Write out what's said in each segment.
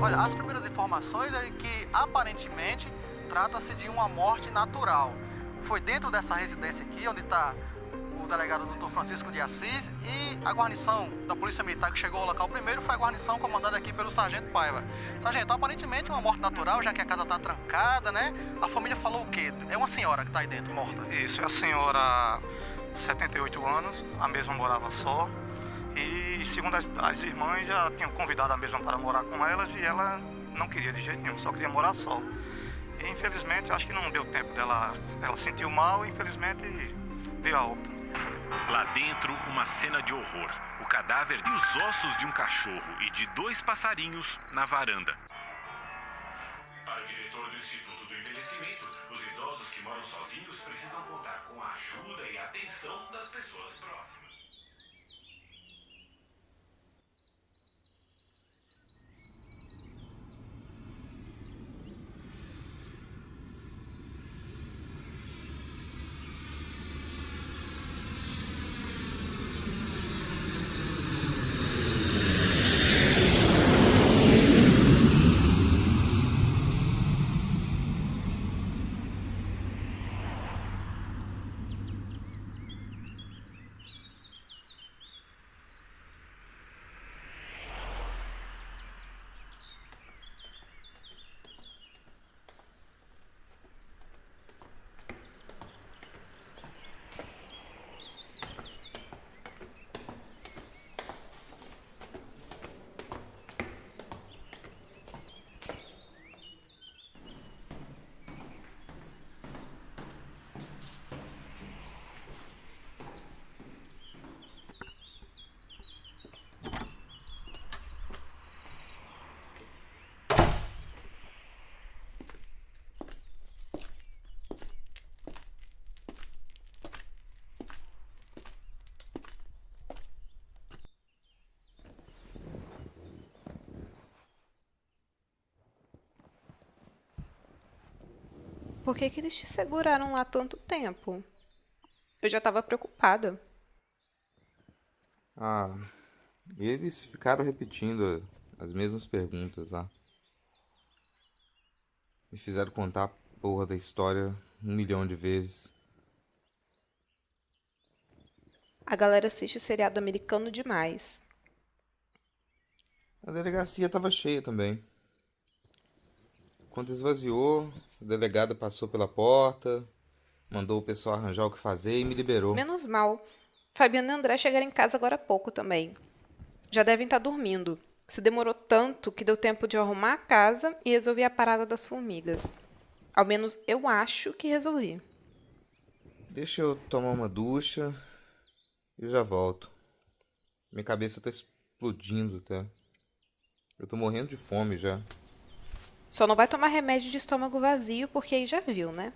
Olha, as primeiras informações é que aparentemente trata-se de uma morte natural. Foi dentro dessa residência aqui onde está o delegado Dr. Francisco de Assis e a guarnição da Polícia Militar que chegou ao local primeiro foi a guarnição comandada aqui pelo Sargento Paiva. Sargento, aparentemente é uma morte natural, já que a casa está trancada, né? A família falou o quê? É uma senhora que está aí dentro, morta. Isso, é a senhora, 78 anos, a mesma morava só. E segundo as irmãs, já tinham convidado a mesma para morar com elas e ela não queria de jeito nenhum, só queria morar só. E infelizmente, acho que não deu tempo dela, ela sentiu mal e infelizmente veio a óbito. Lá dentro, uma cena de horror. O cadáver e os ossos de um cachorro e de 2 passarinhos na varanda. Para o diretor do Instituto do Envelhecimento, os idosos que moram sozinhos precisam contar com a ajuda e a atenção das pessoas próximas. Por que que eles te seguraram lá tanto tempo? Eu já estava preocupada. Ah, eles ficaram repetindo as mesmas perguntas lá. Me fizeram contar a porra da história 1 milhão de vezes. A galera assiste seriado americano demais. A delegacia tava cheia também. Quando esvaziou, a delegada passou pela porta, mandou o pessoal arranjar o que fazer e me liberou. Menos mal. Fabiana e André chegaram em casa agora há pouco também. Já devem estar dormindo. Se demorou tanto que deu tempo de eu arrumar a casa e resolver a parada das formigas. Ao menos eu acho que resolvi. Deixa eu tomar uma ducha e já volto. Minha cabeça tá explodindo, tá? Eu tô morrendo de fome já. Só não vai tomar remédio de estômago vazio porque aí já viu, né?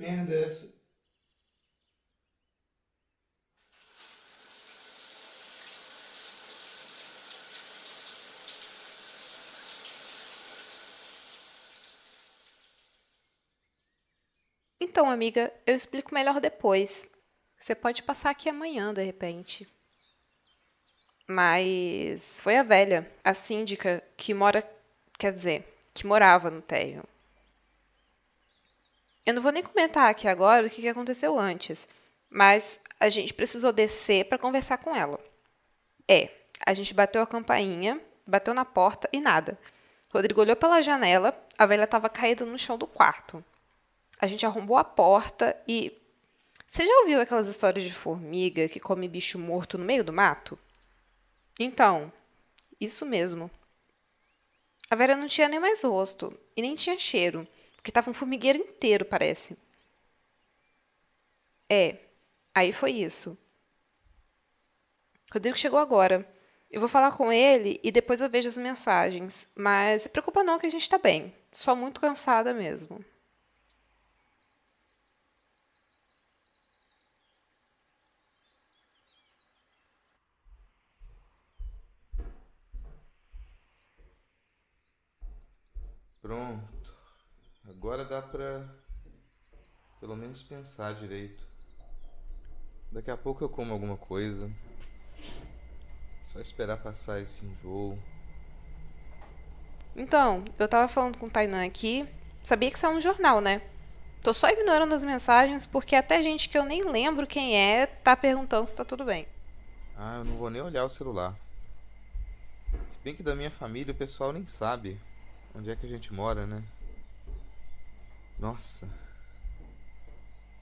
merda é essa? Então, amiga, eu explico melhor depois. Você pode passar aqui amanhã, de repente. Mas foi a velha, a síndica, que mora, quer dizer, que morava no térreo. Eu não vou nem comentar aqui agora o que aconteceu antes, mas a gente precisou descer para conversar com ela. A gente bateu a campainha, bateu na porta e nada. Rodrigo olhou pela janela, a velha estava caída no chão do quarto. A gente arrombou a porta e... Você já ouviu aquelas histórias de formiga que come bicho morto no meio do mato? Então, isso mesmo. A velha não tinha nem mais rosto e nem tinha cheiro, porque estava um formigueiro inteiro, parece. Aí foi isso. Rodrigo chegou agora. Eu vou falar com ele e depois eu vejo as mensagens. Mas se preocupa não que a gente tá bem. Só muito cansada mesmo. Pronto. Agora dá pra pelo menos pensar direito. Daqui a pouco eu como alguma coisa. Só esperar passar esse enjoo. Então, eu tava falando com o Tainan aqui. Sabia que isso é um jornal, né? Tô só ignorando as mensagens porque até gente que eu nem lembro quem é tá perguntando se tá tudo bem. Ah, eu não vou nem olhar o celular. Se bem que da minha família o pessoal nem sabe onde é que a gente mora, né? Nossa.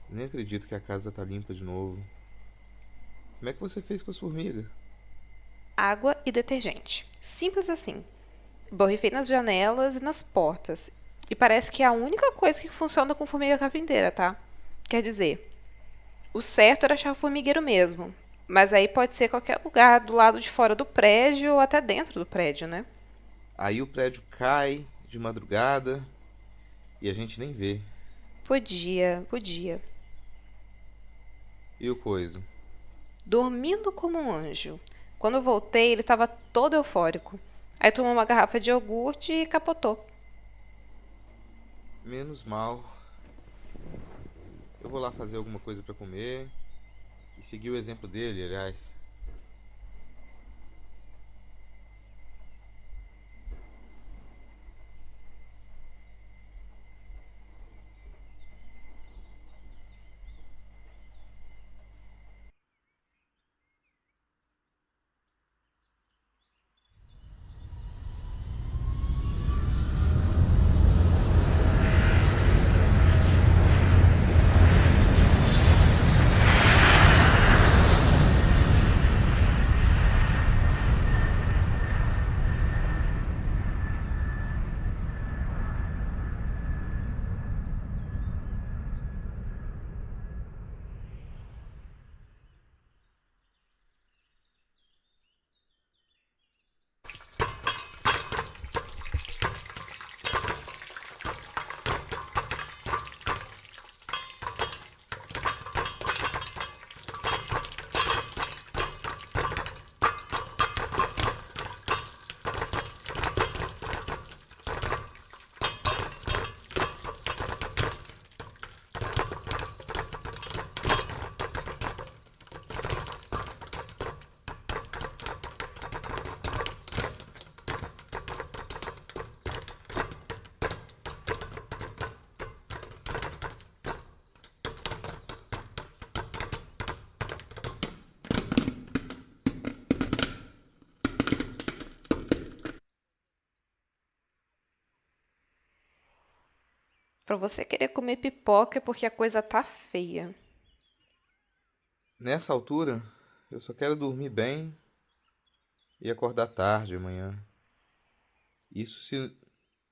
Nem acredito que a casa tá limpa de novo. Como é que você fez com as formigas? Água e detergente. Simples assim. Borrifei nas janelas e nas portas. E parece que é a única coisa que funciona com formiga carpinteira, tá? Quer dizer, o certo era achar o formigueiro mesmo. Mas aí pode ser qualquer lugar do lado de fora do prédio ou até dentro do prédio, né? Aí o prédio cai de madrugada e a gente nem vê. Podia. E o coisa? Dormindo como um anjo. Quando eu voltei, ele estava todo eufórico. Aí tomou uma garrafa de iogurte e capotou. Menos mal. Eu vou lá fazer alguma coisa pra comer e seguir o exemplo dele, aliás. Pra você querer comer pipoca é porque a coisa tá feia. Nessa altura, eu só quero dormir bem e acordar tarde amanhã. Isso se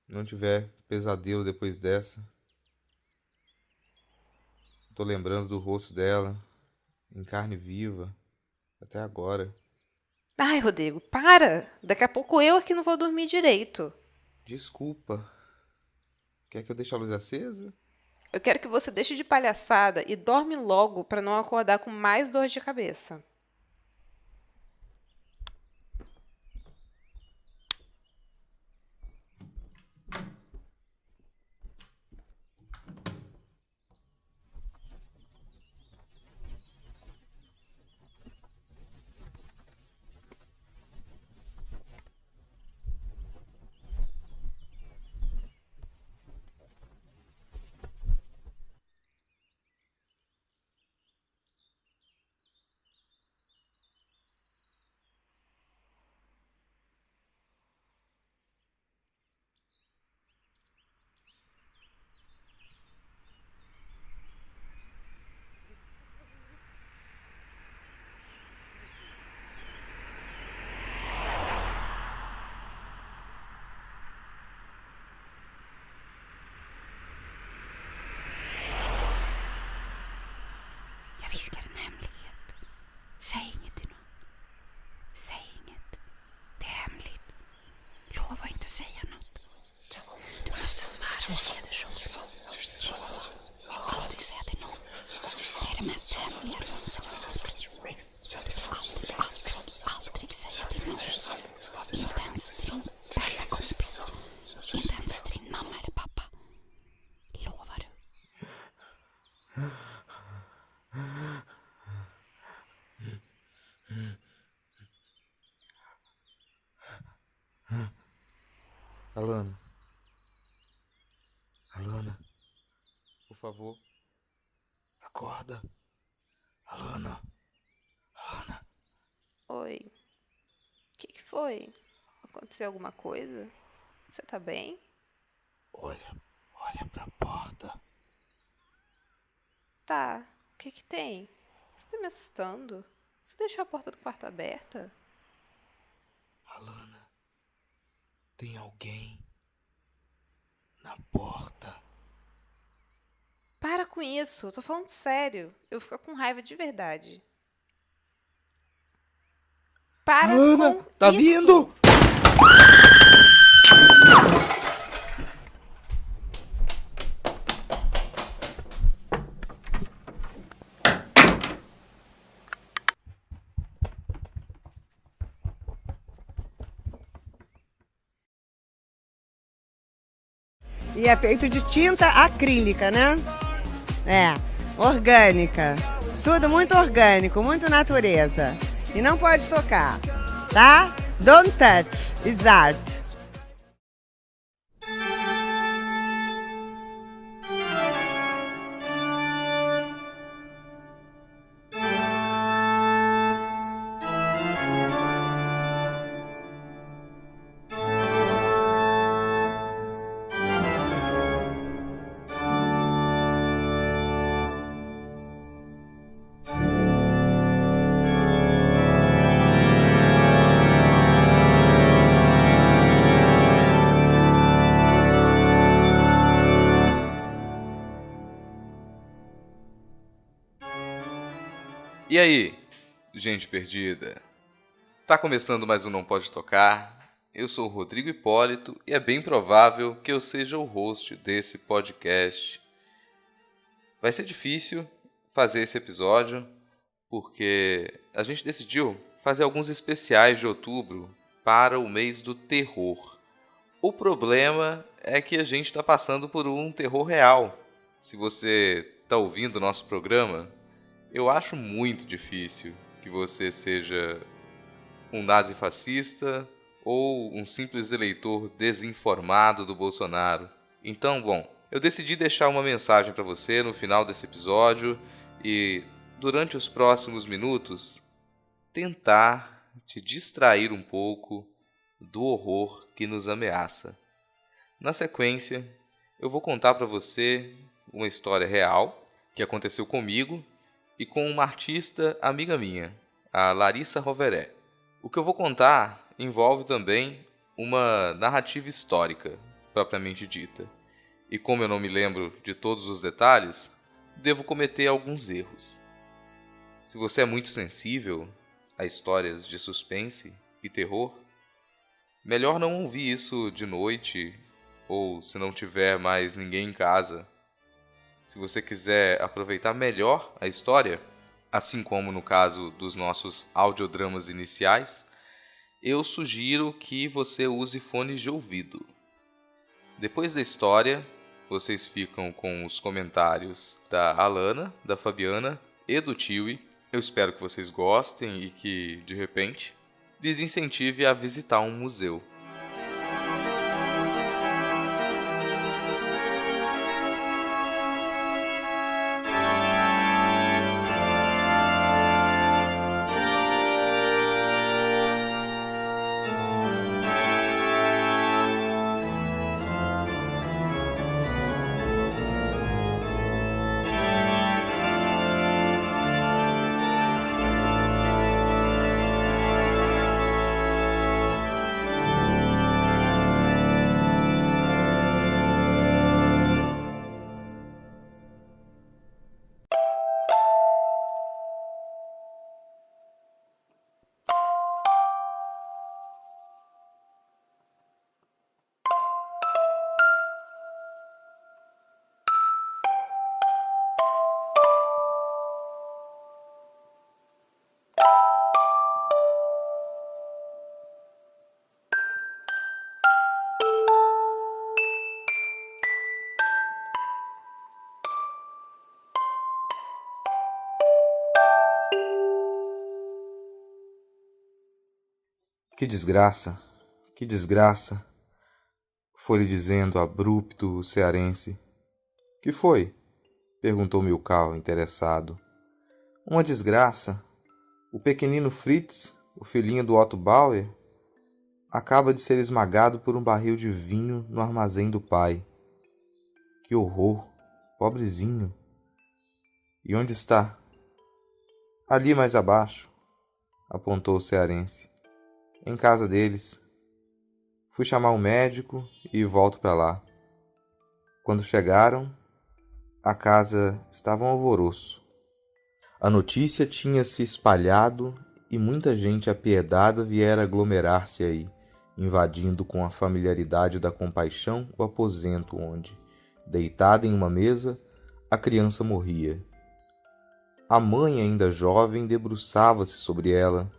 não tiver pesadelo depois dessa. Tô lembrando do rosto dela, em carne viva, até agora. Ai, Rodrigo, para! Daqui a pouco eu aqui não vou dormir direito. Desculpa. Quer que eu deixe a luz acesa? Eu quero que você deixe de palhaçada e dorme logo para não acordar com mais dor de cabeça. Jag viskar en hemlighet. Säg inget till någon. Säg inget. Det är hemligt. Lova inte säga något. Du måste svara Pedersson. Aldrig säga till någon. Det är det mest hemliga. Aldrig säga till någon. Inte ens din bästa kompis. Inte ens till din mamma eller pappa. Lovar du? Alana. Alana. Por favor. Acorda. Alana. Alana. Oi. O que foi? Aconteceu alguma coisa? Você tá bem? Olha pra porta. Tá. O que tem? Você tá me assustando? Você deixou a porta do quarto aberta? Alana. Tem alguém na porta. Para com isso, eu tô falando sério. Eu fico com raiva de verdade. Para Alana, com tá isso. vindo! E é feito de tinta acrílica, né? É, orgânica. Tudo muito orgânico, muito natureza. E não pode tocar, tá? Don't touch, it's art. E aí, gente perdida? Tá começando mais um Não Pode Tocar. Eu sou o Rodrigo Hipólito e é bem provável que eu seja o host desse podcast. Vai ser difícil fazer esse episódio porque a gente decidiu fazer alguns especiais de outubro para o mês do terror. O problema é que a gente está passando por um terror real. Se você está ouvindo o nosso programa, eu acho muito difícil que você seja um nazifascista ou um simples eleitor desinformado do Bolsonaro. Então, bom, eu decidi deixar uma mensagem para você no final desse episódio e, durante os próximos minutos, tentar te distrair um pouco do horror que nos ameaça. Na sequência, eu vou contar para você uma história real que aconteceu comigo e com uma artista amiga minha, a Larissa Roveré. O que eu vou contar envolve também uma narrativa histórica, propriamente dita. E como eu não me lembro de todos os detalhes, devo cometer alguns erros. Se você é muito sensível a histórias de suspense e terror, melhor não ouvir isso de noite ou se não tiver mais ninguém em casa. se você quiser aproveitar melhor a história, assim como no caso dos nossos audiodramas iniciais, eu sugiro que você use fones de ouvido. Depois da história, vocês ficam com os comentários da Alana, da Fabiana e do Tiwi. Eu espero que vocês gostem e que, de repente, lhes incentive a visitar um museu. Que desgraça, que desgraça, foi-lhe dizendo abrupto o cearense. Que foi? Perguntou Milkau, interessado. Uma desgraça. O pequenino Fritz, o filhinho do Otto Bauer, acaba de ser esmagado por um barril de vinho no armazém do pai. Que horror, pobrezinho. E onde está? Ali mais abaixo, apontou o cearense. Em casa deles. Fui chamar um médico e volto para lá. Quando chegaram, a casa estava um alvoroço. A notícia tinha se espalhado e muita gente apiedada viera aglomerar-se aí, invadindo com a familiaridade da compaixão o aposento onde, deitada em uma mesa, a criança morria. A mãe, ainda jovem, debruçava-se sobre ela,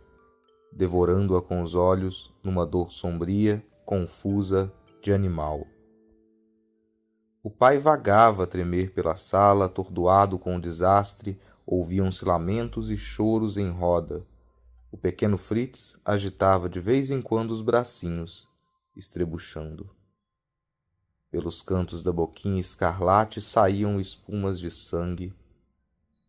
devorando-a com os olhos, numa dor sombria, confusa, de animal. O pai vagava a tremer pela sala, atordoado com o desastre, ouviam-se lamentos e choros em roda. O pequeno Fritz agitava de vez em quando os bracinhos, estrebuchando. Pelos cantos da boquinha escarlate saíam espumas de sangue.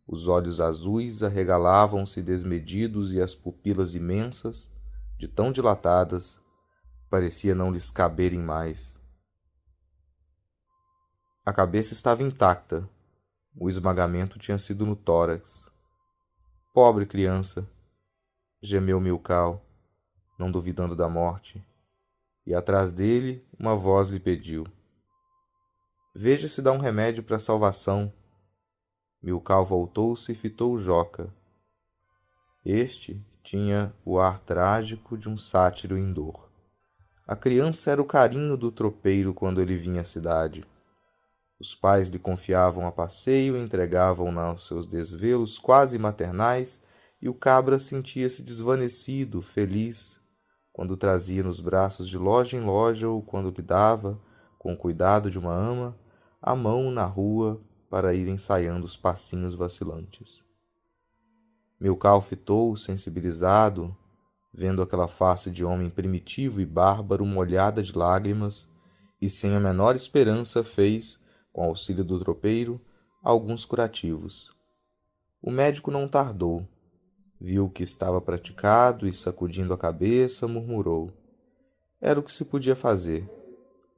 Os olhos azuis arregalavam-se desmedidos e as pupilas imensas, de tão dilatadas, parecia não lhes caberem mais. A cabeça estava intacta. O esmagamento tinha sido no tórax. Pobre criança, gemeu Milkau, não duvidando da morte, e atrás dele uma voz lhe pediu. Veja se dá um remédio para a salvação. Milkau voltou-se e fitou Joca. Este tinha o ar trágico de um sátiro em dor. A criança era o carinho do tropeiro quando ele vinha à cidade. Os pais lhe confiavam a passeio, entregavam-na aos seus desvelos quase maternais, e o cabra sentia-se desvanecido, feliz, quando o trazia nos braços de loja em loja ou quando lhe dava, com o cuidado de uma ama, a mão na rua para ir ensaiando os passinhos vacilantes. Milkau fitou, sensibilizado, vendo aquela face de homem primitivo e bárbaro molhada de lágrimas, e sem a menor esperança fez, com auxílio do tropeiro, alguns curativos. O médico não tardou. Viu que estava praticado e, sacudindo a cabeça, murmurou. Era o que se podia fazer.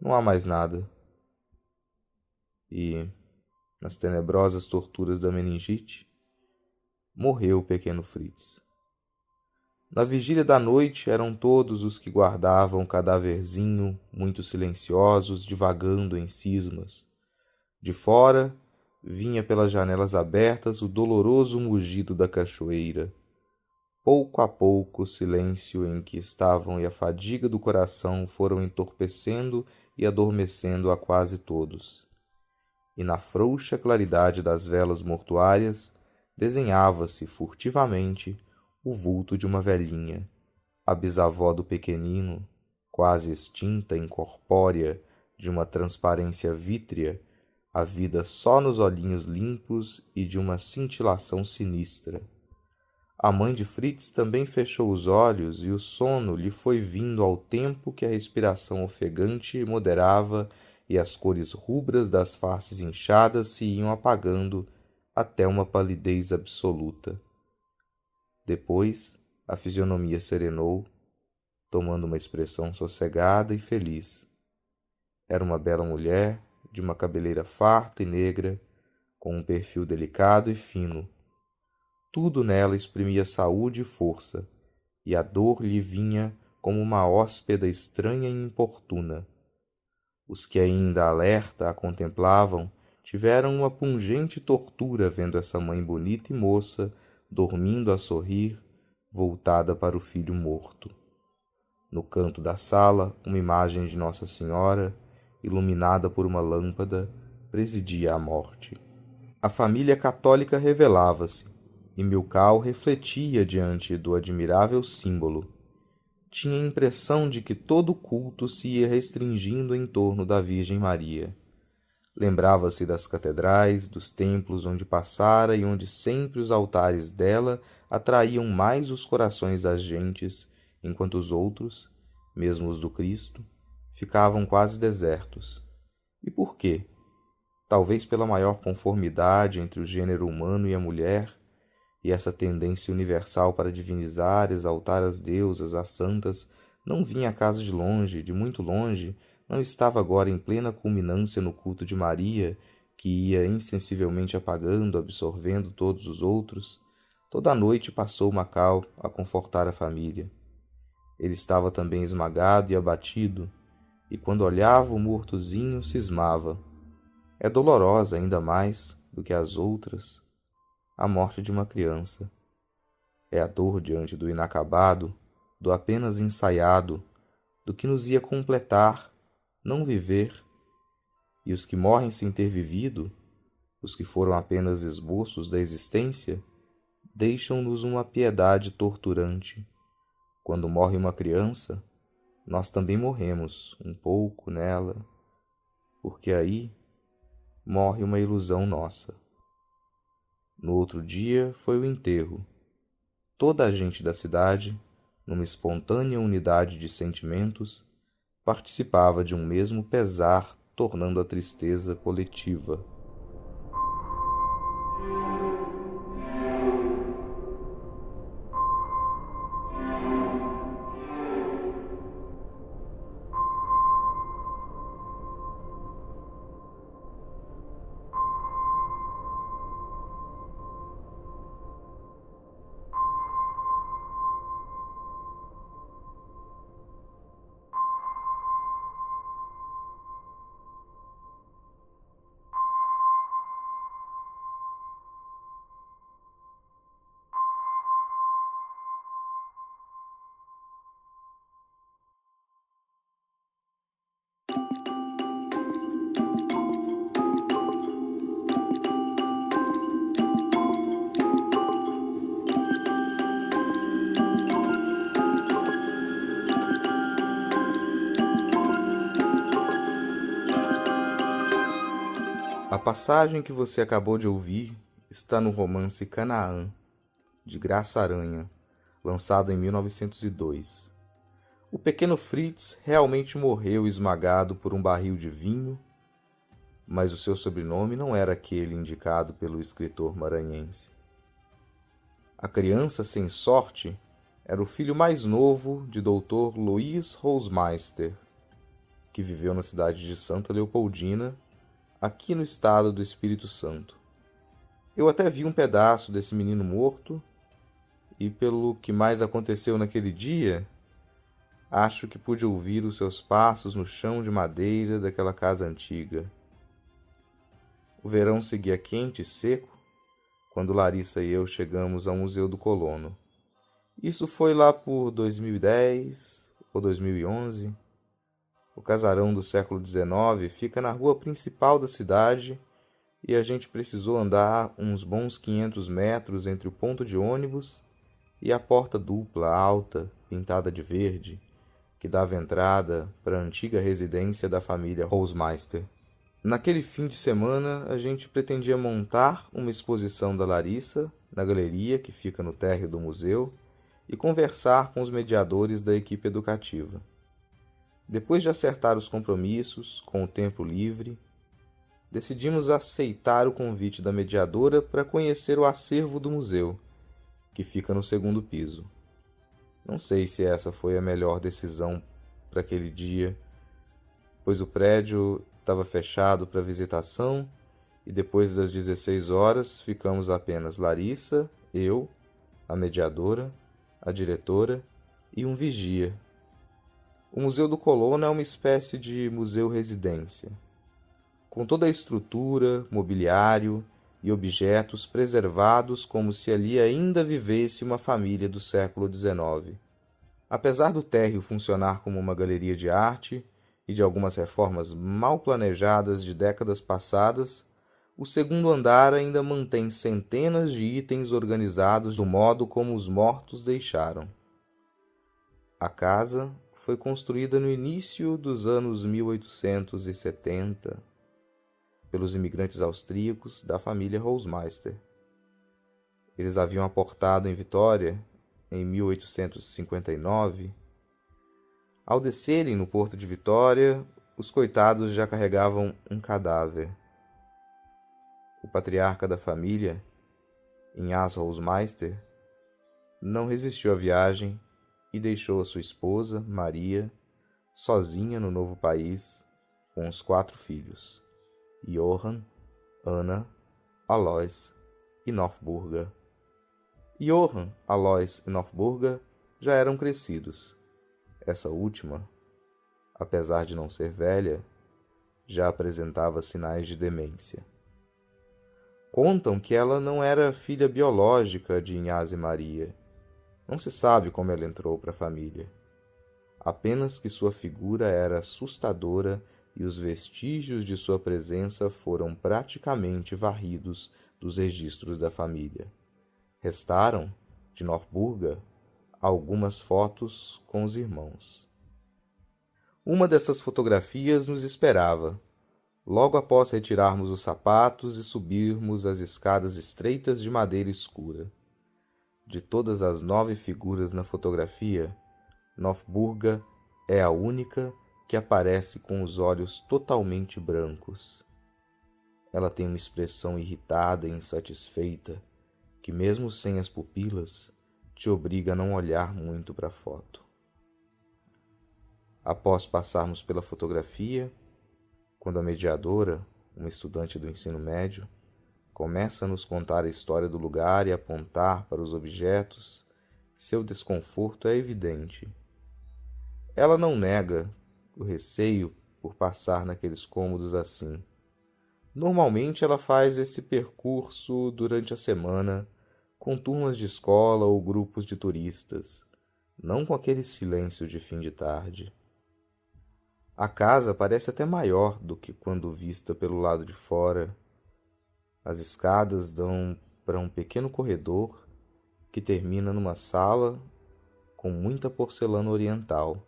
Não há mais nada. E, nas tenebrosas torturas da meningite, morreu o pequeno Fritz. Na vigília da noite eram todos os que guardavam o cadáverzinho, muito silenciosos, divagando em cismas. De fora, vinha pelas janelas abertas o doloroso mugido da cachoeira. Pouco a pouco o silêncio em que estavam e a fadiga do coração foram entorpecendo e adormecendo a quase todos. e na frouxa claridade das velas mortuárias desenhava-se furtivamente o vulto de uma velhinha, a bisavó do pequenino, quase extinta, incorpórea, de uma transparência vítrea, a vida só nos olhinhos limpos e de uma cintilação sinistra. A mãe de Fritz também fechou os olhos e o sono lhe foi vindo ao tempo que a respiração ofegante moderava e as cores rubras das faces inchadas se iam apagando até uma palidez absoluta. Depois, a fisionomia serenou, tomando uma expressão sossegada e feliz. Era uma bela mulher, de uma cabeleira farta e negra, com um perfil delicado e fino. Tudo nela exprimia saúde e força, e a dor lhe vinha como uma hóspeda estranha e importuna. Os que ainda alerta a contemplavam tiveram uma pungente tortura vendo essa mãe bonita e moça, dormindo a sorrir, voltada para o filho morto. No canto da sala, uma imagem de Nossa Senhora, iluminada por uma lâmpada, presidia a morte. A família católica revelava-se, e Milkau refletia diante do admirável símbolo. Tinha a impressão de que todo o culto se ia restringindo em torno da Virgem Maria. Lembrava-se das catedrais, dos templos onde passara e onde sempre os altares dela atraíam mais os corações das gentes, enquanto os outros, mesmo os do Cristo, ficavam quase desertos. E por quê? Talvez pela maior conformidade entre o gênero humano e a mulher, e essa tendência universal para divinizar, exaltar as deusas, as santas, não vinha acaso de longe, de muito longe, não estava agora em plena culminância no culto de Maria, que ia insensivelmente apagando, absorvendo todos os outros. Toda a noite passou Macau a confortar a família. Ele estava também esmagado e abatido, e quando olhava o mortozinho, cismava. É dolorosa ainda mais do que as outras a morte de uma criança. É a dor diante do inacabado, do apenas ensaiado, do que nos ia completar, não viver. E os que morrem sem ter vivido, os que foram apenas esboços da existência, deixam-nos uma piedade torturante. Quando morre uma criança, nós também morremos um pouco nela, porque aí morre uma ilusão nossa. No outro dia foi o enterro. Toda a gente da cidade, numa espontânea unidade de sentimentos, participava de um mesmo pesar, tornando a tristeza coletiva. A passagem que você acabou de ouvir está no romance Canaã, de Graça Aranha, lançado em 1902. O pequeno Fritz realmente morreu esmagado por um barril de vinho, mas o seu sobrenome não era aquele indicado pelo escritor maranhense. A criança sem sorte era o filho mais novo de Dr. Louis Rosemeister, que viveu na cidade de Santa Leopoldina, aqui no estado do Espírito Santo. Eu até vi um pedaço desse menino morto, e pelo que mais aconteceu naquele dia, acho que pude ouvir os seus passos no chão de madeira daquela casa antiga. O verão seguia quente e seco, quando Larissa e eu chegamos ao Museu do Colono. Isso foi lá por 2010 ou 2011. O casarão do século XIX fica na rua principal da cidade e a gente precisou andar uns bons 500 metros entre o ponto de ônibus e a porta dupla, alta, pintada de verde, que dava entrada para a antiga residência da família Hausmeister. Naquele fim de semana, a gente pretendia montar uma exposição da Larissa na galeria que fica no térreo do museu e conversar com os mediadores da equipe educativa. Depois de acertar os compromissos, com o tempo livre, decidimos aceitar o convite da mediadora para conhecer o acervo do museu, que fica no segundo piso. Não sei se essa foi a melhor decisão para aquele dia, pois o prédio estava fechado para visitação e depois das 16 horas ficamos apenas Larissa, eu, a mediadora, a diretora e um vigia. O Museu do Colono é uma espécie de museu-residência, com toda a estrutura, mobiliário e objetos preservados como se ali ainda vivesse uma família do século XIX. Apesar do térreo funcionar como uma galeria de arte e de algumas reformas mal planejadas de décadas passadas, o segundo andar ainda mantém centenas de itens organizados do modo como os mortos deixaram. A casa foi construída no início dos anos 1870 pelos imigrantes austríacos da família Hausmeister. Eles haviam aportado em Vitória em 1859. Ao descerem no porto de Vitória, os coitados já carregavam um cadáver. O patriarca da família, Ignaz Hausmeister, não resistiu à viagem e deixou a sua esposa, Maria, sozinha no novo país, com os 4 filhos, Johann, Anna, Alois e Nofburga. Johann, Alois e Nofburga já eram crescidos. Essa última, apesar de não ser velha, já apresentava sinais de demência. Contam que ela não era filha biológica de Ignaz e Maria. Não se sabe como ela entrou para a família. Apenas que sua figura era assustadora e os vestígios de sua presença foram praticamente varridos dos registros da família. Restaram, de Nofburga, algumas fotos com os irmãos. Uma dessas fotografias nos esperava, logo após retirarmos os sapatos e subirmos as escadas estreitas de madeira escura. De todas as 9 figuras na fotografia, Nofburga é a única que aparece com os olhos totalmente brancos. Ela tem uma expressão irritada e insatisfeita, que mesmo sem as pupilas, te obriga a não olhar muito para a foto. Após passarmos pela fotografia, quando a mediadora, uma estudante do ensino médio, começa a nos contar a história do lugar e apontar para os objetos, seu desconforto é evidente. Ela não nega o receio por passar naqueles cômodos assim. Normalmente ela faz esse percurso durante a semana, com turmas de escola ou grupos de turistas, não com aquele silêncio de fim de tarde. A casa parece até maior do que quando vista pelo lado de fora. As escadas dão para um pequeno corredor que termina numa sala com muita porcelana oriental.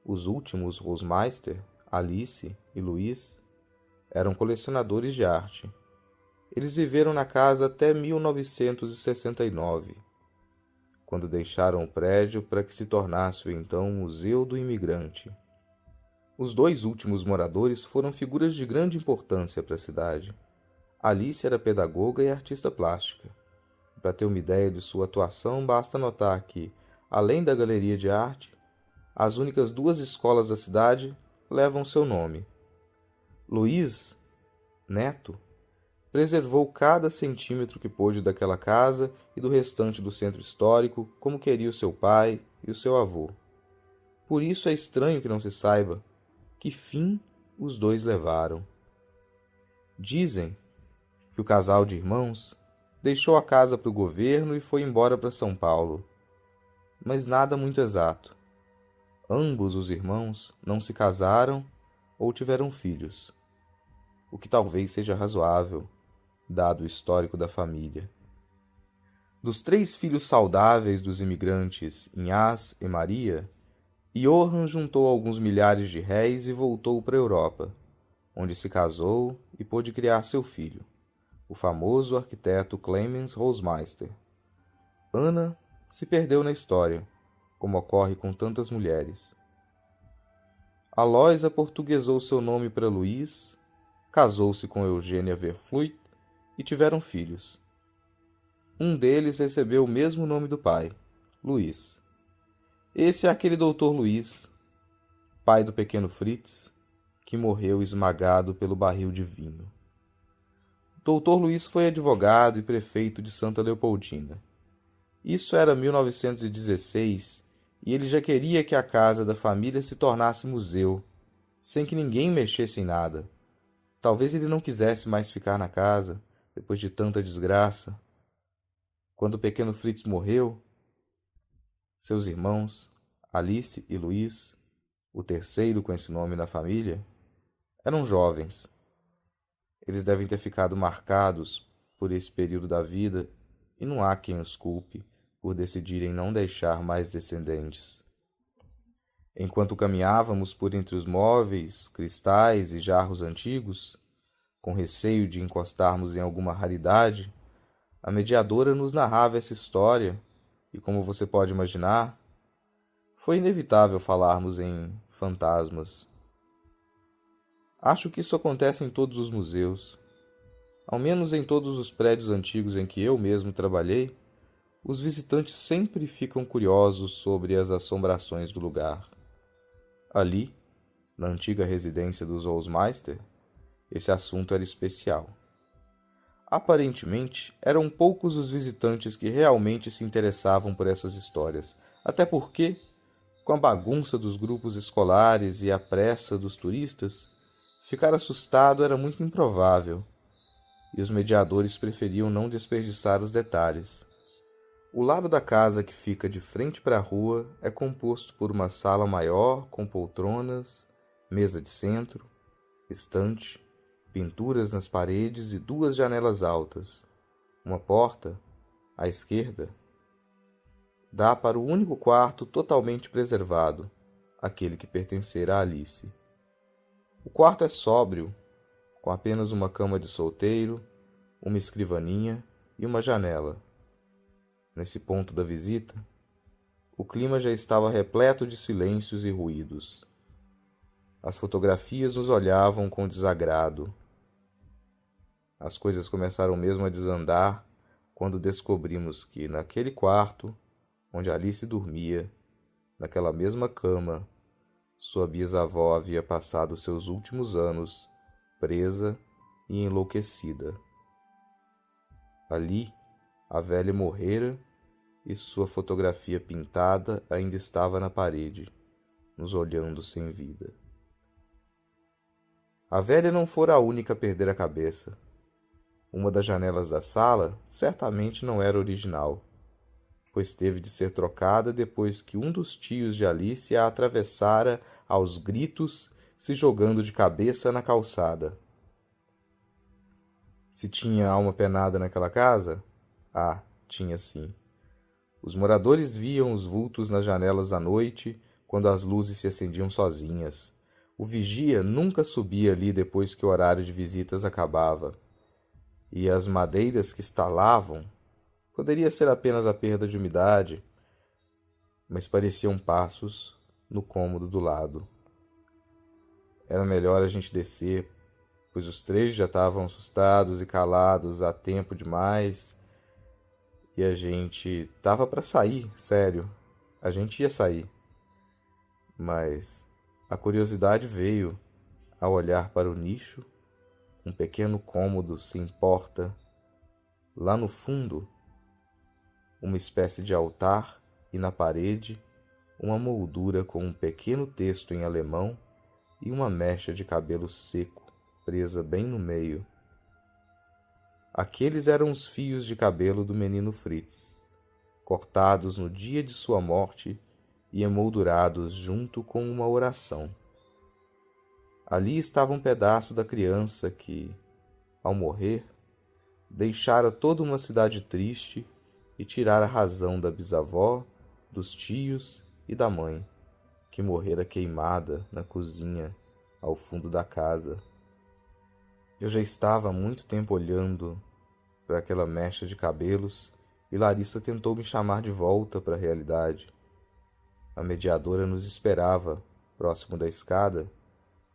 Os últimos Hausmeister, Alice e Luiz, eram colecionadores de arte. Eles viveram na casa até 1969, quando deixaram o prédio para que se tornasse o então Museu do Imigrante. Os 2 últimos moradores foram figuras de grande importância para a cidade. Alice era pedagoga e artista plástica. Para ter uma ideia de sua atuação, basta notar que, além da galeria de arte, as únicas 2 escolas da cidade levam seu nome. Luiz, neto, preservou cada centímetro que pôde daquela casa e do restante do centro histórico, como queria o seu pai e o seu avô. Por isso é estranho que não se saiba que fim os 2 levaram. Dizem que o casal de irmãos deixou a casa para o governo e foi embora para São Paulo, mas nada muito exato. Ambos os irmãos não se casaram ou tiveram filhos. o que talvez seja razoável, dado o histórico da família. Dos 3 filhos saudáveis dos imigrantes Inhas e Maria, Johann juntou alguns milhares de réis e voltou para a Europa, onde se casou e pôde criar seu filho, o famoso arquiteto Clemens Hausmeister. Ana se perdeu na história, como ocorre com tantas mulheres. Alois aportuguesou seu nome para Luís, casou-se com Eugênia Verfluet e tiveram filhos. Um deles recebeu o mesmo nome do pai, Luís. Esse é aquele Dr. Luís, pai do pequeno Fritz, que morreu esmagado pelo barril de vinho. Dr. Luís foi advogado e prefeito de Santa Leopoldina. Isso era 1916 e ele já queria que a casa da família se tornasse museu, sem que ninguém mexesse em nada. Talvez ele não quisesse mais ficar na casa, depois de tanta desgraça. Quando o pequeno Fritz morreu, seus irmãos, Alice e Luís, o terceiro com esse nome na família, eram jovens. Eles devem ter ficado marcados por esse período da vida e não há quem os culpe por decidirem não deixar mais descendentes. Enquanto caminhávamos por entre os móveis, cristais e jarros antigos, com receio de encostarmos em alguma raridade, a mediadora nos narrava essa história e, como você pode imaginar, foi inevitável falarmos em fantasmas. Acho que isso acontece em todos os museus. Ao menos em todos os prédios antigos em que eu mesmo trabalhei, os visitantes sempre ficam curiosos sobre as assombrações do lugar. Ali, na antiga residência dos Hausmeister, esse assunto era especial. Aparentemente, eram poucos os visitantes que realmente se interessavam por essas histórias, até porque, com a bagunça dos grupos escolares e a pressa dos turistas, ficar assustado era muito improvável, e os mediadores preferiam não desperdiçar os detalhes. O lado da casa que fica de frente para a rua é composto por uma sala maior com poltronas, mesa de centro, estante, pinturas nas paredes e 2 janelas altas. Uma porta, à esquerda, dá para o único quarto totalmente preservado, aquele que pertencera a Alice. O quarto é sóbrio, com apenas uma cama de solteiro, uma escrivaninha e uma janela. Nesse ponto da visita, o clima já estava repleto de silêncios e ruídos. As fotografias nos olhavam com desagrado. As coisas começaram mesmo a desandar quando descobrimos que naquele quarto, onde Alice dormia, naquela mesma cama, sua bisavó havia passado seus últimos anos presa e enlouquecida. Ali, a velha morrera e sua fotografia pintada ainda estava na parede, nos olhando sem vida. A velha não fora a única a perder a cabeça. Uma das janelas da sala certamente não era original, pois teve de ser trocada depois que um dos tios de Alice a atravessara aos gritos, se jogando de cabeça na calçada. Se tinha alma penada naquela casa? Ah, tinha sim. Os moradores viam os vultos nas janelas à noite, quando as luzes se acendiam sozinhas. O vigia nunca subia ali depois que o horário de visitas acabava. E as madeiras que estalavam, poderia ser apenas a perda de umidade, mas pareciam passos no cômodo do lado. Era melhor a gente descer, pois os 3 já estavam assustados e calados há tempo demais, e a gente tava para sair, sério, a gente ia sair. Mas a curiosidade veio ao olhar para o nicho, um pequeno cômodo sem porta, lá no fundo, uma espécie de altar e na parede, uma moldura com um pequeno texto em alemão e uma mecha de cabelo seco presa bem no meio. Aqueles eram os fios de cabelo do menino Fritz, cortados no dia de sua morte e emoldurados junto com uma oração. Ali estava um pedaço da criança que, ao morrer, deixara toda uma cidade triste e tirara a razão da bisavó, dos tios e da mãe, que morrera queimada na cozinha ao fundo da casa. Eu já estava há muito tempo olhando para aquela mecha de cabelos e Larissa tentou me chamar de volta para a realidade. A mediadora nos esperava, próximo da escada,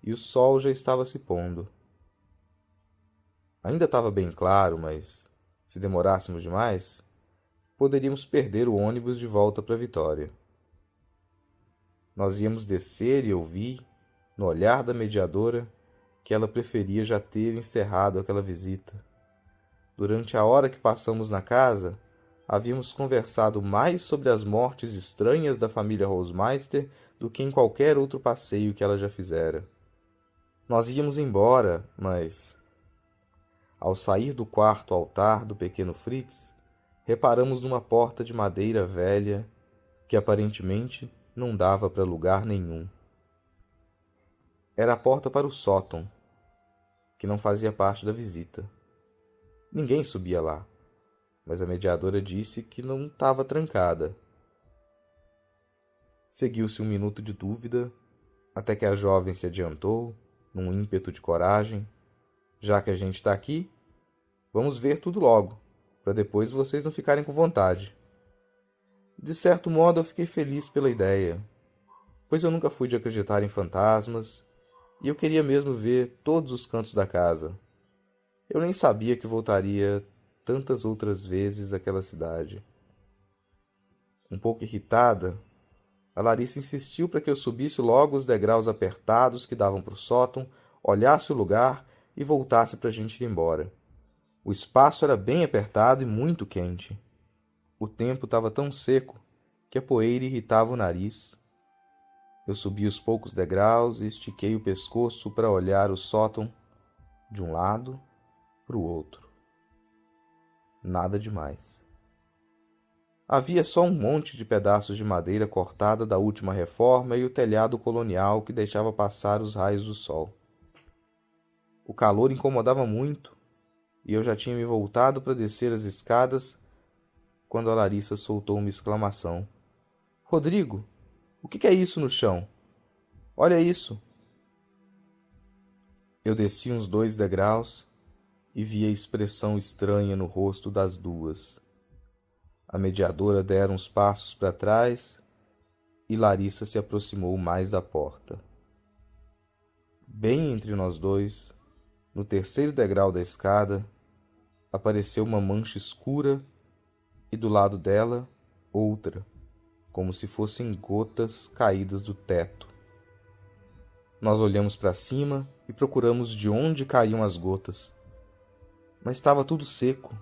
e o sol já estava se pondo. Ainda estava bem claro, mas, se demorássemos demais, poderíamos perder o ônibus de volta para Vitória. Nós íamos descer e eu vi, no olhar da mediadora, que ela preferia já ter encerrado aquela visita. Durante a hora que passamos na casa, havíamos conversado mais sobre as mortes estranhas da família Rosmeister do que em qualquer outro passeio que ela já fizera. Nós íamos embora, mas, ao sair do quarto altar do pequeno Fritz, reparamos numa porta de madeira velha que aparentemente não dava para lugar nenhum. Era a porta para o sótão, que não fazia parte da visita. Ninguém subia lá, mas a mediadora disse que não estava trancada. Seguiu-se um minuto de dúvida, até que a jovem se adiantou, num ímpeto de coragem. Já que a gente está aqui, vamos ver tudo logo, para depois vocês não ficarem com vontade. De certo modo, eu fiquei feliz pela ideia, pois eu nunca fui de acreditar em fantasmas, e eu queria mesmo ver todos os cantos da casa. Eu nem sabia que voltaria tantas outras vezes àquela cidade. Um pouco irritada, a Larissa insistiu para que eu subisse logo os degraus apertados que davam para o sótão, olhasse o lugar e voltasse para a gente ir embora. O espaço era bem apertado e muito quente. O tempo estava tão seco que a poeira irritava o nariz. Eu subi os poucos degraus e estiquei o pescoço para olhar o sótão de um lado para o outro. Nada demais. Havia só um monte de pedaços de madeira cortada da última reforma e o telhado colonial que deixava passar os raios do sol. O calor incomodava muito e eu já tinha me voltado para descer as escadas quando a Larissa soltou uma exclamação. — Rodrigo, o que é isso no chão? Olha isso! Eu desci uns 2 degraus e vi a expressão estranha no rosto das duas. A mediadora dera uns passos para trás e Larissa se aproximou mais da porta. Bem entre nós dois, no 3º degrau da escada, apareceu uma mancha escura e do lado dela outra, como se fossem gotas caídas do teto. Nós olhamos para cima e procuramos de onde caíam as gotas, mas estava tudo seco.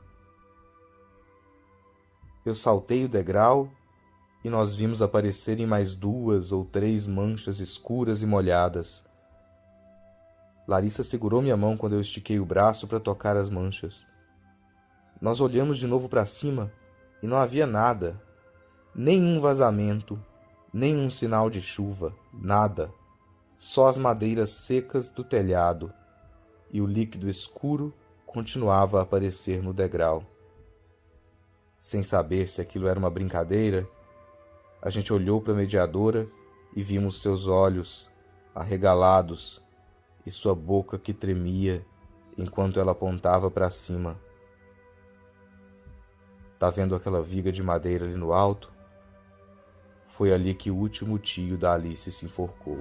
Eu saltei o degrau e nós vimos aparecerem mais 2 ou 3 manchas escuras e molhadas. Larissa segurou minha mão quando eu estiquei o braço para tocar as manchas. Nós olhamos de novo para cima e não havia nada. Nenhum vazamento, nenhum sinal de chuva, nada. Só as madeiras secas do telhado e o líquido escuro continuava a aparecer no degrau. Sem saber se aquilo era uma brincadeira, a gente olhou para a mediadora e vimos seus olhos arregalados e sua boca que tremia enquanto ela apontava para cima. Tá vendo aquela viga de madeira ali no alto? Foi ali que o último tio da Alice se enforcou.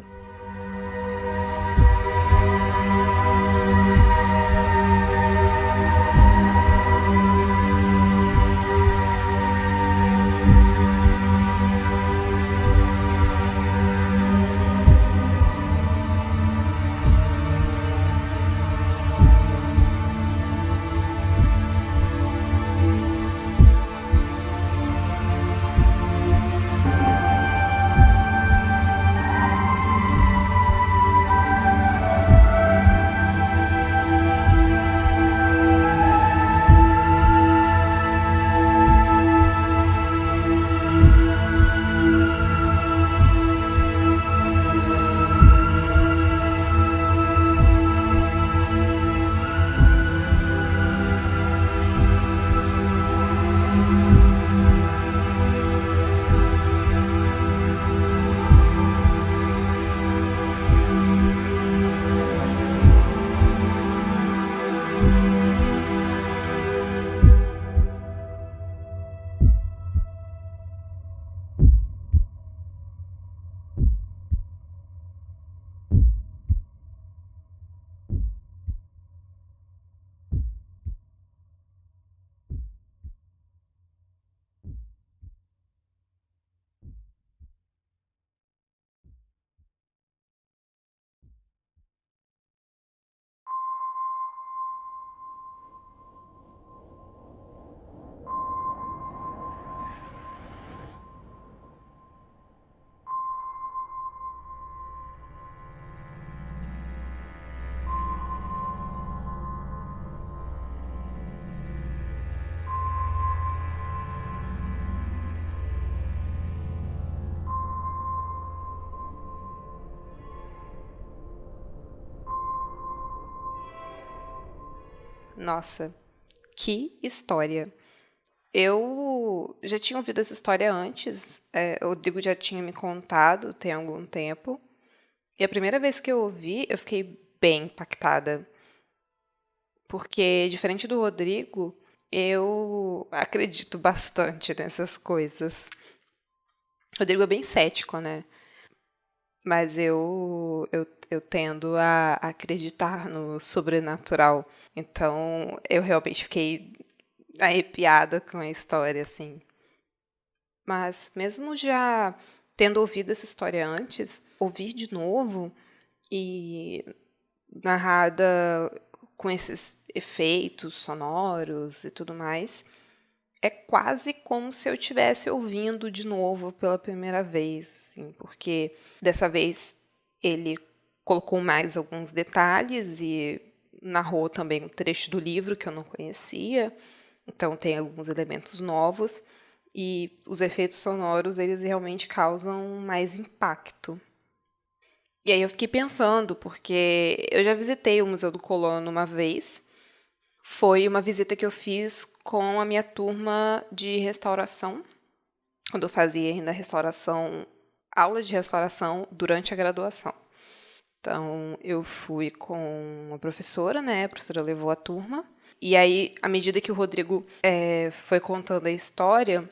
Nossa, que história! Eu já tinha ouvido essa história antes, o Rodrigo já tinha me contado tem algum tempo. E a primeira vez que eu ouvi, eu fiquei bem impactada. Porque, diferente do Rodrigo, eu acredito bastante nessas coisas. O Rodrigo é bem cético, né? Mas eu tendo a acreditar no sobrenatural. Então, eu realmente fiquei arrepiada com a história, assim. Mas, mesmo já tendo ouvido essa história antes, ouvir de novo e narrada com esses efeitos sonoros e tudo mais, é quase como se eu estivesse ouvindo de novo pela primeira vez, assim, porque dessa vez ele colocou mais alguns detalhes e narrou também um trecho do livro que eu não conhecia, então tem alguns elementos novos e os efeitos sonoros eles realmente causam mais impacto. E aí eu fiquei pensando, porque eu já visitei o Museu do Colono uma vez. Foi uma visita que eu fiz com a minha turma de restauração, quando eu fazia ainda restauração, aula de restauração durante a graduação. Então, eu fui com uma professora, né? A professora levou a turma. E aí, à medida que o Rodrigo foi contando a história,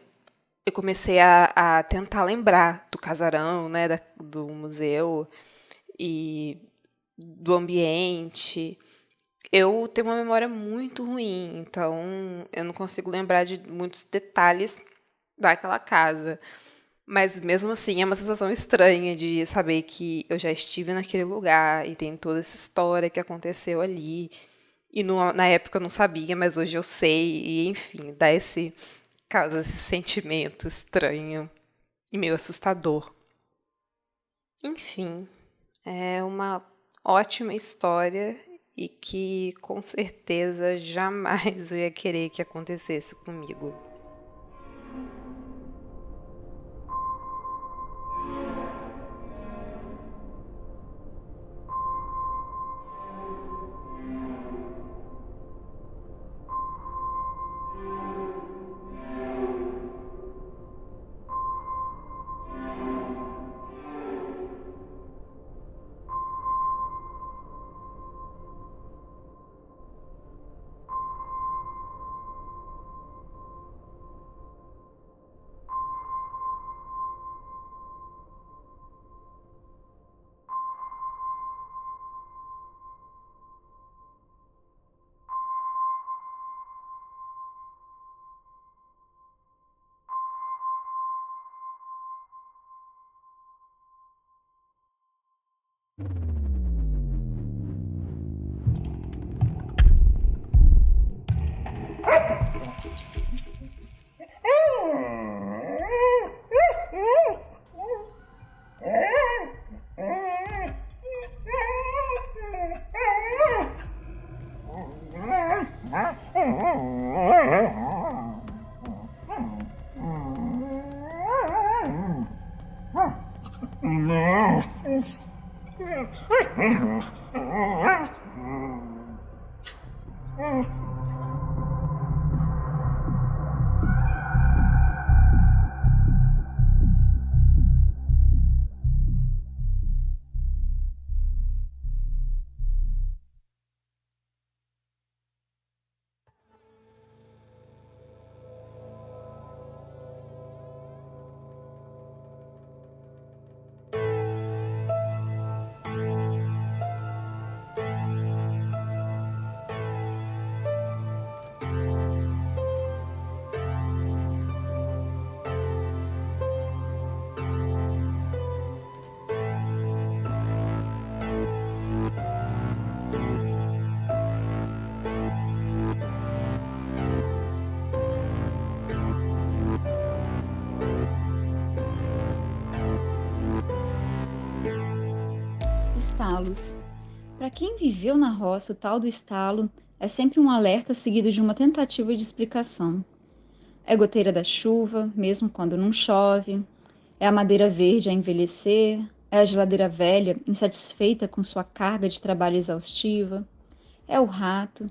eu comecei a tentar lembrar do casarão, né? Do museu e do ambiente. Eu tenho uma memória muito ruim, então eu não consigo lembrar de muitos detalhes daquela casa. Mas mesmo assim é uma sensação estranha de saber que eu já estive naquele lugar e tem toda essa história que aconteceu ali. E na época eu não sabia, mas hoje eu sei. E enfim, causa esse sentimento estranho e meio assustador. Enfim, é uma ótima história e que com certeza jamais eu ia querer que acontecesse comigo. Estalos. Para quem viveu na roça, o tal do estalo é sempre um alerta seguido de uma tentativa de explicação. É goteira da chuva, mesmo quando não chove. É a madeira verde a envelhecer. É a geladeira velha, insatisfeita com sua carga de trabalho exaustiva. É o rato.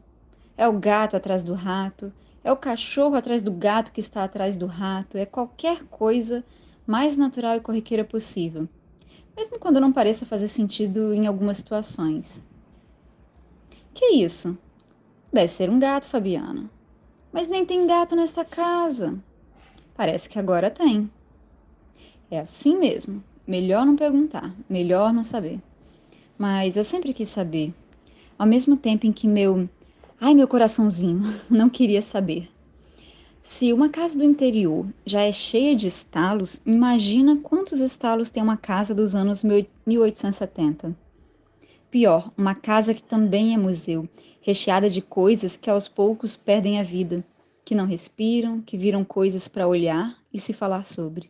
é o gato atrás do rato, é o cachorro atrás do gato que está atrás do rato, é qualquer coisa mais natural e corriqueira possível, mesmo quando não pareça fazer sentido em algumas situações. Que isso? Deve ser um gato, Fabiana. Mas nem tem gato nesta casa. Parece que agora tem. É assim mesmo. Melhor não perguntar, melhor não saber. Mas eu sempre quis saber. Ao mesmo tempo em que meu coraçãozinho não queria saber. Se uma casa do interior já é cheia de estalos, imagina quantos estalos tem uma casa dos anos 1870. Pior, uma casa que também é museu, recheada de coisas que aos poucos perdem a vida, que não respiram, que viram coisas para olhar e se falar sobre.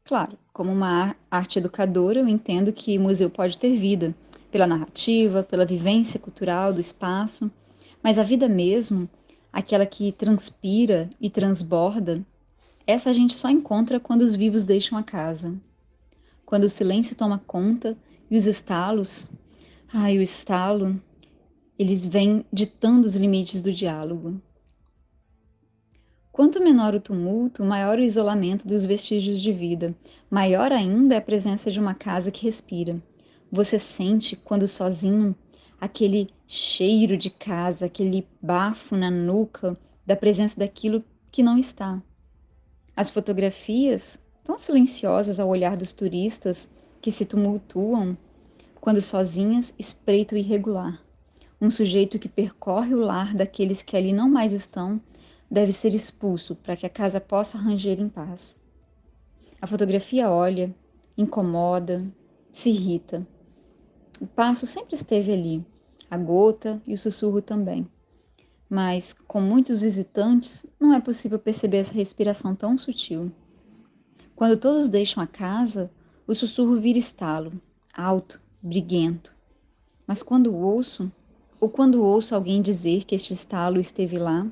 Claro, como uma arte educadora, eu entendo que museu pode ter vida, pela narrativa, pela vivência cultural do espaço, mas a vida mesmo, aquela que transpira e transborda, essa a gente só encontra quando os vivos deixam a casa. Quando o silêncio toma conta e os estalos, o estalo, eles vêm ditando os limites do diálogo. Quanto menor o tumulto, maior o isolamento dos vestígios de vida, maior ainda é a presença de uma casa que respira. Você sente, quando sozinho, aquele cheiro de casa, aquele bafo na nuca da presença daquilo que não está. As fotografias, tão silenciosas ao olhar dos turistas que se tumultuam, quando sozinhas espreitam o irregular. Um sujeito que percorre o lar daqueles que ali não mais estão deve ser expulso para que a casa possa ranger em paz. A fotografia olha, incomoda, se irrita. O passo sempre esteve ali, a gota e o sussurro também. Mas, com muitos visitantes, não é possível perceber essa respiração tão sutil. Quando todos deixam a casa, o sussurro vira estalo, alto, briguento. Mas quando ouço alguém dizer que este estalo esteve lá,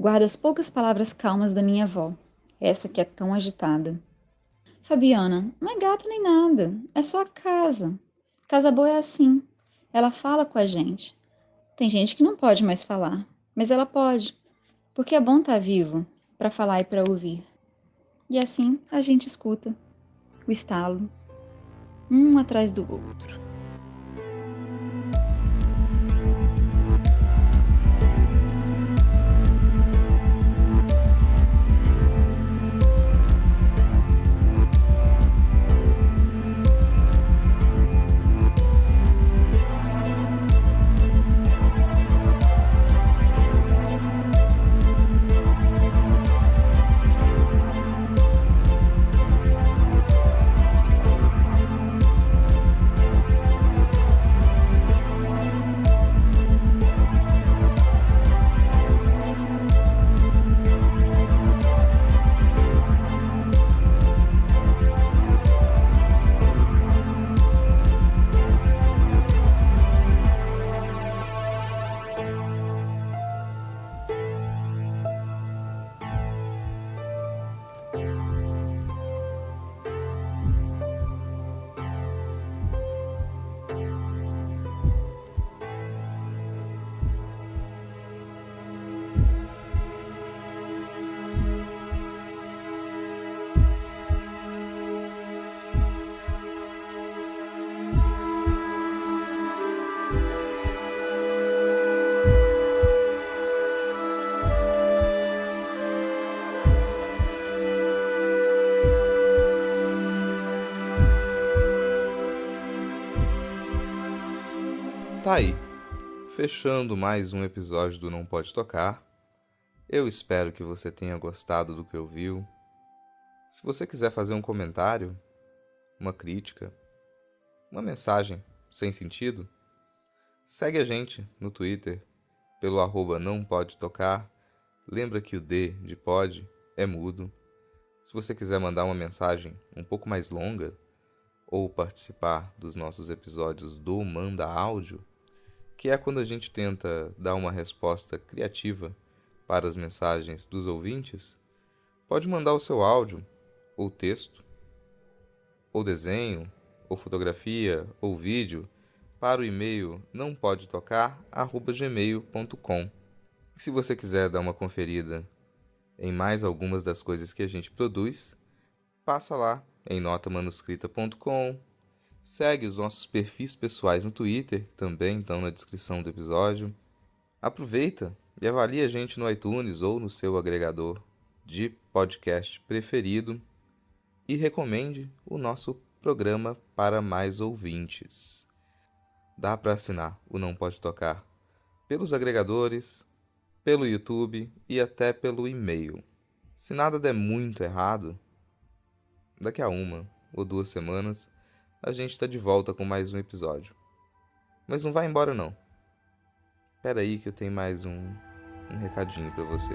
guardo as poucas palavras calmas da minha avó, essa que é tão agitada. Fabiana, não é gato nem nada, é só a casa. Casa boa é assim, ela fala com a gente. Tem gente que não pode mais falar, mas ela pode, porque é bom estar vivo, para falar e para ouvir. E assim a gente escuta o estalo, um atrás do outro. Tá aí, fechando mais um episódio do Não Pode Tocar. Eu espero que você tenha gostado do que ouviu. Se você quiser fazer um comentário, uma crítica, uma mensagem sem sentido, segue a gente no Twitter pelo @nãopodetocar. Lembra que o D de pod é mudo. Se você quiser mandar uma mensagem um pouco mais longa ou participar dos nossos episódios do Manda Áudio, que é quando a gente tenta dar uma resposta criativa para as mensagens dos ouvintes, pode mandar o seu áudio, ou texto, ou desenho, ou fotografia, ou vídeo, para o e-mail nãopodetocar@gmail.com. E se você quiser dar uma conferida em mais algumas das coisas que a gente produz, passa lá em notamanuscrita.com, segue os nossos perfis pessoais no Twitter, que também estão na descrição do episódio. Aproveita e avalie a gente no iTunes ou no seu agregador de podcast preferido e recomende o nosso programa para mais ouvintes. Dá para assinar o Não Pode Tocar pelos agregadores, pelo YouTube e até pelo e-mail. Se nada der muito errado, daqui a 1 ou 2 semanas a gente está de volta com mais um episódio. Mas não vai embora não. Espera aí que eu tenho mais um recadinho para você.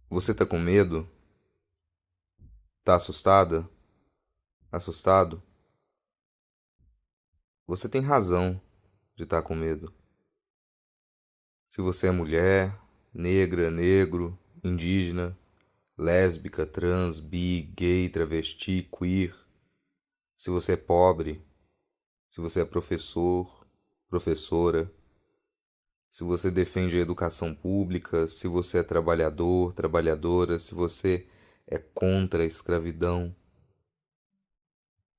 Você tá com medo? Tá assustada? Assustado? Você tem razão de estar com medo. Se você é mulher, negra, negro, indígena, lésbica, trans, bi, gay, travesti, queer, se você é pobre, se você é professor, professora, se você defende a educação pública, se você é trabalhador, trabalhadora, se você é contra a escravidão,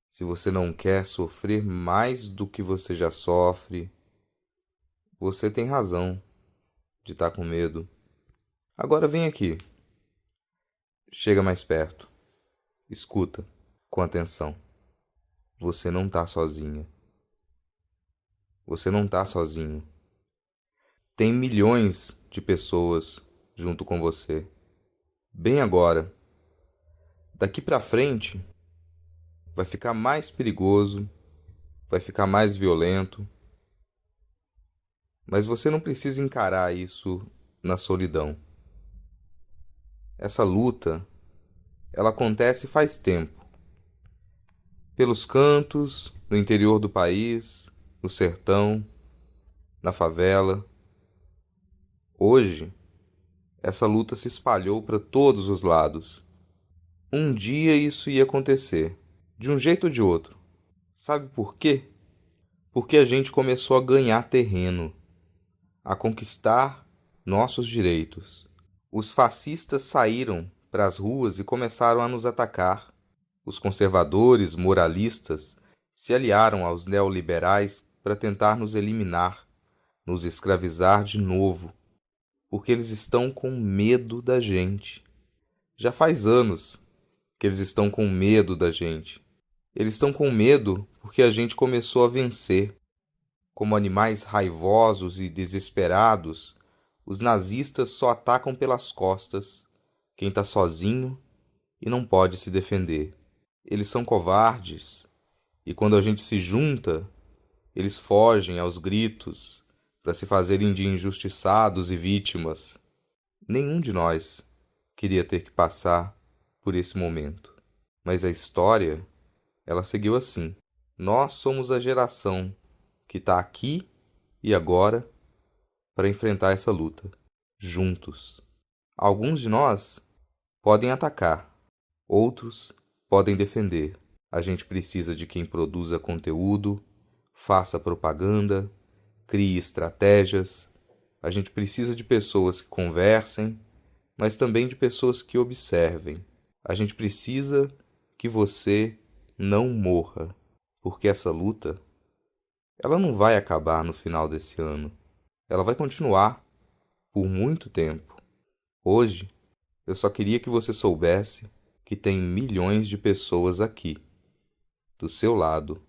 se você não quer sofrer mais do que você já sofre, você tem razão de estar com medo. Agora vem aqui. Chega mais perto. Escuta com atenção. Você não tá sozinha. Você não tá sozinho. Tem milhões de pessoas junto com você. Bem agora. Daqui pra frente, vai ficar mais perigoso, vai ficar mais violento. Mas você não precisa encarar isso na solidão. Essa luta, ela acontece faz tempo. Pelos cantos, no interior do país, no sertão, na favela. Hoje, essa luta se espalhou para todos os lados. Um dia isso ia acontecer, de um jeito ou de outro. Sabe por quê? Porque a gente começou a ganhar terreno, a conquistar nossos direitos. Os fascistas saíram para as ruas e começaram a nos atacar. Os conservadores, moralistas, se aliaram aos neoliberais para tentar nos eliminar, nos escravizar de novo. Porque eles estão com medo da gente. Já faz anos que eles estão com medo da gente. Eles estão com medo porque a gente começou a vencer. Como animais raivosos e desesperados, os nazistas só atacam pelas costas quem está sozinho e não pode se defender. Eles são covardes e quando a gente se junta, eles fogem aos gritos para se fazerem de injustiçados e vítimas. Nenhum de nós queria ter que passar por esse momento. Mas a história, ela seguiu assim. Nós somos a geração que está aqui e agora para enfrentar essa luta, juntos. Alguns de nós podem atacar, outros podem defender. A gente precisa de quem produza conteúdo, faça propaganda, crie estratégias. A gente precisa de pessoas que conversem, mas também de pessoas que observem. A gente precisa que você não morra, porque essa luta, ela não vai acabar no final desse ano. Ela vai continuar por muito tempo. Hoje, eu só queria que você soubesse que tem milhões de pessoas aqui, do seu lado,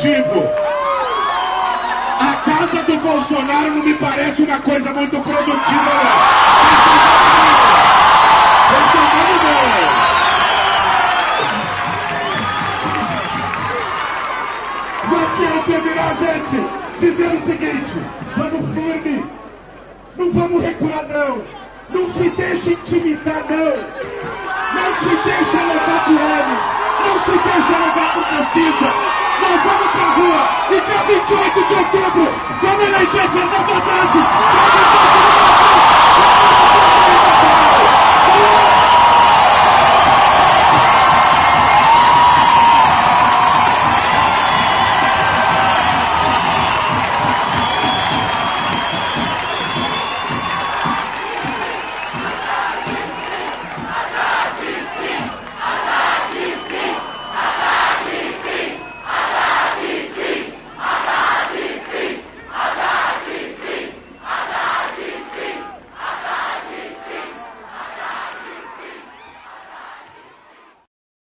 produtivo. A casa do Bolsonaro não me parece uma coisa muito produtiva, não. Nós queremos terminar, gente, dizendo o seguinte: vamos firme, não vamos recuar, não. Não se deixe intimidar, não. Não se deixe levar por eles. Não se deixe levar por pesquisa. Nós vamos pra rua. E dia 28 de outubro, vamos eleger Fernando Haddad.